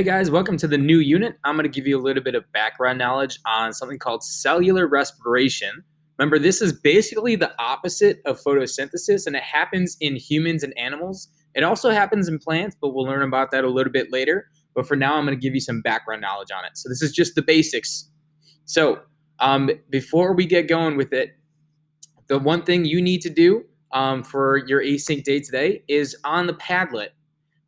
Hey guys, welcome to the new unit. I'm going to give you a little bit of background knowledge on something called cellular respiration. Remember, this is basically the opposite of photosynthesis, and it happens in humans and animals. It also happens in plants, but we'll learn about that a little bit later. But for now, I'm going to give you some background knowledge on it. So this is just the basics. So before we get going with it, the one thing you need to do for your async day today is on the Padlet.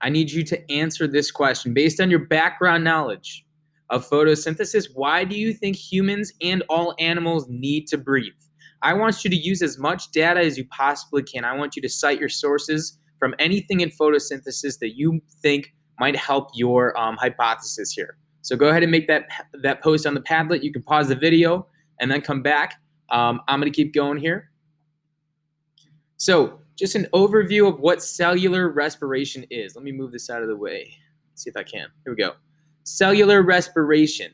I need you to answer this question based on your background knowledge of photosynthesis. Why do you think humans and all animals need to breathe? I want you to use as much data as you possibly can. I want you to cite your sources from anything in photosynthesis that you think might help your hypothesis here. So go ahead and make that post on the Padlet. You can pause the video and then come back. I'm going to keep going here. So just an overview of what cellular respiration is. Let me move this out of the way. Let's see if I can. Here we go. Cellular respiration.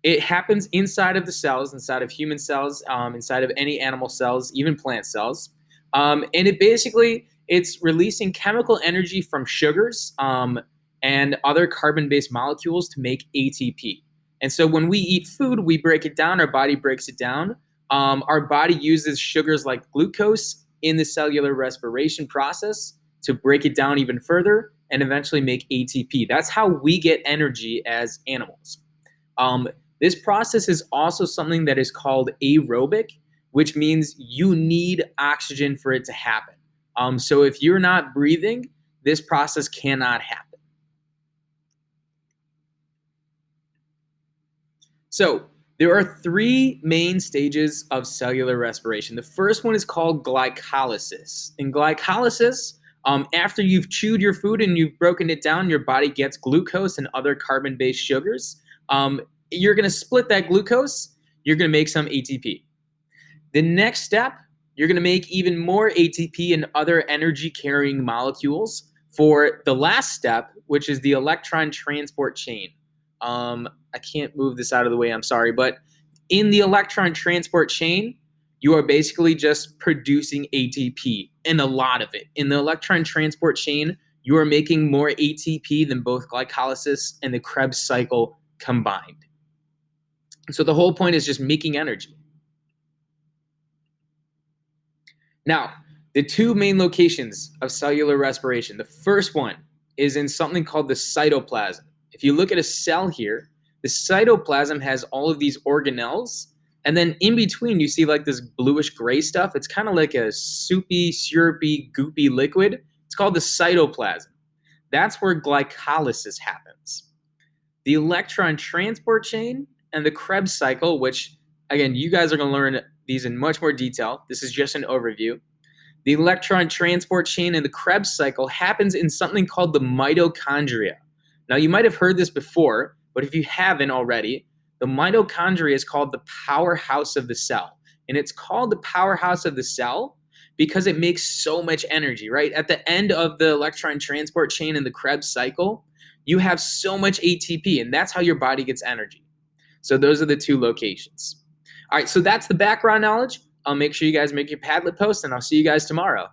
It happens inside of the cells, inside of human cells, inside of any animal cells, even plant cells. And it's releasing chemical energy from sugars and other carbon-based molecules to make ATP. And so when we eat food, we break it down. Our body breaks it down. Our body uses sugars like glucose in the cellular respiration process to break it down even further and eventually make ATP. That's how we get energy as animals. This process is also something that is called aerobic, which means you need oxygen for it to happen. So if you're not breathing, this process cannot happen. So there are three main stages of cellular respiration. The first one is called glycolysis. In glycolysis, after you've chewed your food and you've broken it down, your body gets glucose and other carbon-based sugars. You're going to split that glucose. You're going to make some ATP. The next step, you're going to make even more ATP and other energy-carrying molecules for the last step, which is the electron transport chain. I can't move this out of the way, I'm sorry, but in the electron transport chain, you are basically just producing ATP and a lot of it. In the electron transport chain, you are making more ATP than both glycolysis and the Krebs cycle combined. So the whole point is just making energy. Now, the two main locations of cellular respiration, the first one is in something called the cytoplasm. If you look at a cell here, the cytoplasm has all of these organelles, and then in between you see like this bluish gray stuff. It's kind of like a soupy, syrupy, goopy liquid. It's called the cytoplasm. That's where glycolysis happens. The electron transport chain and the Krebs cycle, which again, you guys are going to learn these in much more detail. This is just an overview. The electron transport chain and the Krebs cycle happens in something called the mitochondria. Now, you might have heard this before, but if you haven't already, the mitochondria is called the powerhouse of the cell. And it's called the powerhouse of the cell because it makes so much energy, right? At the end of the electron transport chain in the Krebs cycle, you have so much ATP, and that's how your body gets energy. So those are the two locations. All right, so that's the background knowledge. I'll make sure you guys make your Padlet post, and I'll see you guys tomorrow.